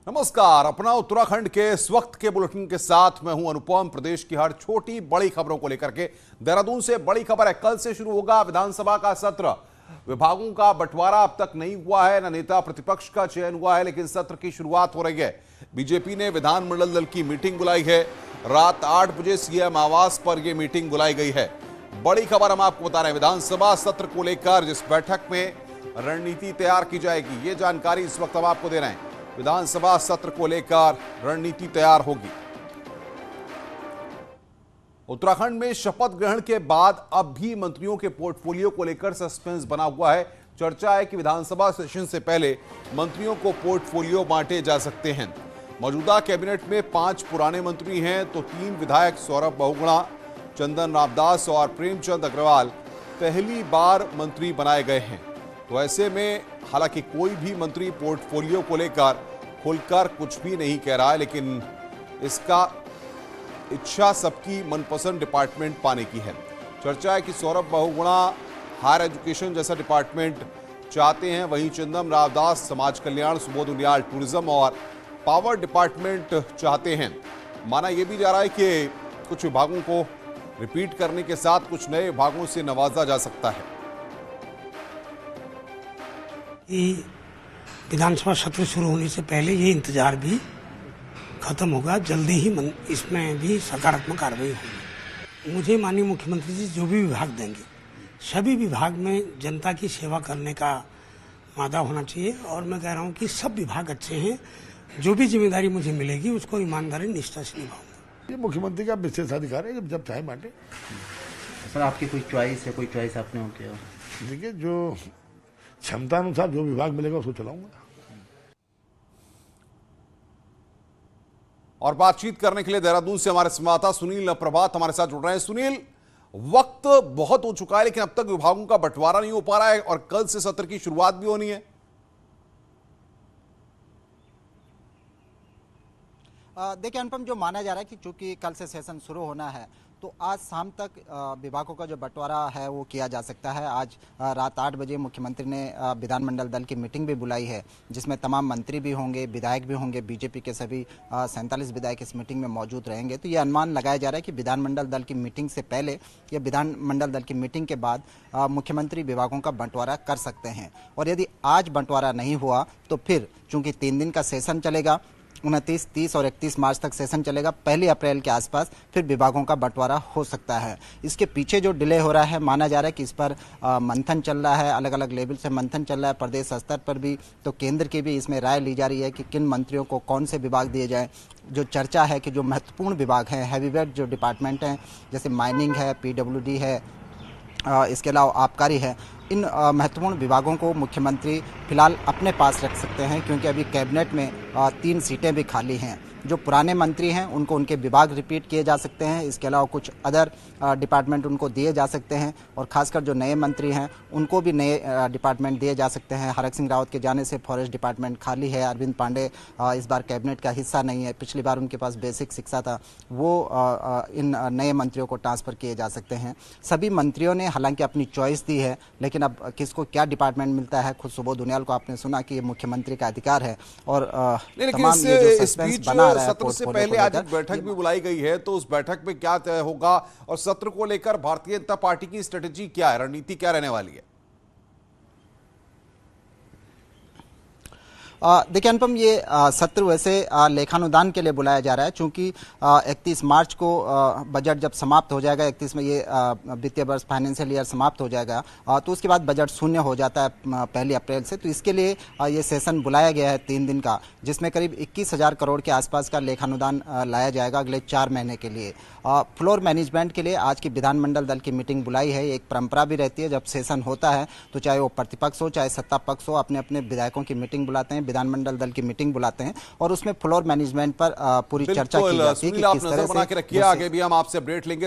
नमस्कार। अपना उत्तराखंड के इस वक्त के बुलेटिन के साथ मैं हूं अनुपम। प्रदेश की हर छोटी बड़ी खबरों को लेकर के देहरादून से बड़ी खबर है। कल से शुरू होगा विधानसभा का सत्र। विभागों का बंटवारा अब तक नहीं हुआ है, न नेता प्रतिपक्ष का चयन हुआ है, लेकिन सत्र की शुरुआत हो रही है। बीजेपी ने विधानमंडल दल की मीटिंग बुलाई है। रात 8 बजे सीएम आवास पर यह मीटिंग बुलाई गई है। बड़ी खबर हम आपको बता रहे हैं, विधानसभा सत्र को लेकर जिस बैठक में रणनीति तैयार की जाएगी, ये जानकारी इस वक्त हम आपको दे रहे हैं। विधानसभा सत्र को लेकर रणनीति तैयार होगी। उत्तराखंड में शपथ ग्रहण के बाद अब भी मंत्रियों के पोर्टफोलियो को लेकर सस्पेंस बना हुआ है। चर्चा है कि विधानसभा सेशन से पहले मंत्रियों को पोर्टफोलियो बांटे जा सकते हैं। मौजूदा कैबिनेट में 5 पुराने मंत्री हैं तो 3 विधायक सौरभ बहुगुणा, चंदन रामदास और प्रेमचंद अग्रवाल पहली बार मंत्री बनाए गए हैं। तो ऐसे में हालांकि कोई भी मंत्री पोर्टफोलियो को लेकर खुलकर कुछ भी नहीं कह रहा है, लेकिन इसका इच्छा सबकी मनपसंद डिपार्टमेंट पाने की है। चर्चा है कि सौरभ बहुगुणा हायर एजुकेशन जैसा डिपार्टमेंट चाहते हैं, वहीं चंदन रामदास समाज कल्याण, सुबोध उनियाल टूरिज्म और पावर डिपार्टमेंट चाहते हैं। माना यह भी जा रहा है कि कुछ विभागों को रिपीट करने के साथ कुछ नए विभागों से नवाजा जा सकता है। विधानसभा सत्र शुरू होने से पहले ये इंतजार भी खत्म होगा। जल्दी ही इसमें भी सकारात्मक कार्रवाई होगी। मुझे माननीय मुख्यमंत्री जी जो भी विभाग देंगे, सभी विभाग में जनता की सेवा करने का वादा होना चाहिए। और मैं कह रहा हूँ कि सब विभाग अच्छे हैं। जो भी जिम्मेदारी मुझे मिलेगी उसको ईमानदारी निष्ठा से निभाऊंगा। ये मुख्यमंत्री का विशेषाधिकार है, जब चाहे बांटे। सर, आपकी कोई चॉइस है? कोई चॉइस आपने हो क्या? देखिए, जो क्षमता अनुसार जो विभाग मिलेगा उसको चलाऊंगा। और बातचीत करने के लिए देहरादून से हमारे संवाददाता सुनील प्रभात हमारे साथ जुड़ रहे हैं। सुनील, वक्त बहुत हो चुका है लेकिन अब तक विभागों का बंटवारा नहीं हो पा रहा है और कल से सत्र की शुरुआत भी होनी है। देखिए अनुपम, जो माना जा रहा है कि चूंकि कल से सेशन शुरू होना है तो आज शाम तक विभागों का जो बंटवारा है वो किया जा सकता है। आज रात 8 बजे मुख्यमंत्री ने विधानमंडल दल की मीटिंग भी बुलाई है, जिसमें तमाम मंत्री भी होंगे, विधायक भी होंगे। बीजेपी के सभी 47 विधायक इस मीटिंग में मौजूद रहेंगे। तो ये अनुमान लगाया जा रहा है कि विधानमंडल दल की मीटिंग से पहले या विधानमंडल दल की मीटिंग के बाद मुख्यमंत्री विभागों का बंटवारा कर सकते हैं। और यदि आज बंटवारा नहीं हुआ तो फिर चूंकि 3 दिन का सेशन चलेगा, 29, 30 और 31 मार्च तक सेशन चलेगा, 1 अप्रैल के आसपास फिर विभागों का बंटवारा हो सकता है। इसके पीछे जो डिले हो रहा है, माना जा रहा है कि इस पर मंथन चल रहा है, अलग अलग लेवल से मंथन चल रहा है, प्रदेश स्तर पर भी, तो केंद्र की भी इसमें राय ली जा रही है कि किन मंत्रियों को कौन से विभाग दिए जाएं। जो चर्चा है कि जो महत्वपूर्ण विभाग हैं, हैवीवेट जो डिपार्टमेंट हैं, जैसे माइनिंग है, PWD है, इसके अलावा आबकारी है, इन महत्वपूर्ण विभागों को मुख्यमंत्री फिलहाल अपने पास रख सकते हैं, क्योंकि अभी कैबिनेट में 3 सीटें भी खाली हैं। जो पुराने मंत्री हैं उनको उनके विभाग रिपीट किए जा सकते हैं। इसके अलावा कुछ अदर डिपार्टमेंट उनको दिए जा सकते हैं और खासकर जो नए मंत्री हैं उनको भी नए डिपार्टमेंट दिए जा सकते हैं। हरक सिंह रावत के जाने से फॉरेस्ट डिपार्टमेंट खाली है। अरविंद पांडे इस बार कैबिनेट का हिस्सा नहीं है, पिछली बार उनके पास बेसिक शिक्षा था, वो इन नए मंत्रियों को ट्रांसफ़र किए जा सकते हैं। सभी मंत्रियों ने हालांकि अपनी चॉइस दी है, लेकिन अब किसको क्या डिपार्टमेंट मिलता है, खुद सुबोध उनियाल को आपने सुना कि ये मुख्यमंत्री का अधिकार है। और तमाम ये जो सस्पेंस बना सत्र से पहले आज एक बैठक भी बुलाई गई है, तो उस बैठक में क्या तय होगा और सत्र को लेकर भारतीय जनता पार्टी की स्ट्रेटेजी क्या है, रणनीति क्या रहने वाली है? देखिए अनुपम, ये सत्र वैसे लेखानुदान के लिए बुलाया जा रहा है, चूंकि 31 मार्च को बजट जब समाप्त हो जाएगा, 31 में ये वित्तीय वर्ष फाइनेंशियल ईयर समाप्त हो जाएगा, तो उसके बाद बजट शून्य हो जाता है 1 अप्रैल से। तो इसके लिए ये सेशन बुलाया गया है 3 दिन का, जिसमें करीब 21,000 करोड़ के आसपास का लेखानुदान लाया जाएगा अगले 4 महीने के लिए। फ्लोर मैनेजमेंट के लिए आज की विधानमंडल दल की मीटिंग बुलाई है। एक परंपरा भी रहती है, जब सेशन होता है तो चाहे वो प्रतिपक्ष हो चाहे सत्ता पक्ष हो, अपने अपने विधायकों की मीटिंग बुलाते हैं, विधानमंडल दल की मीटिंग बुलाते हैं और उसमें फ्लोर मैनेजमेंट पर पूरी चर्चा की जाती है कि किस तरह से आगे भी हम आपसे अपडेट लेंगे।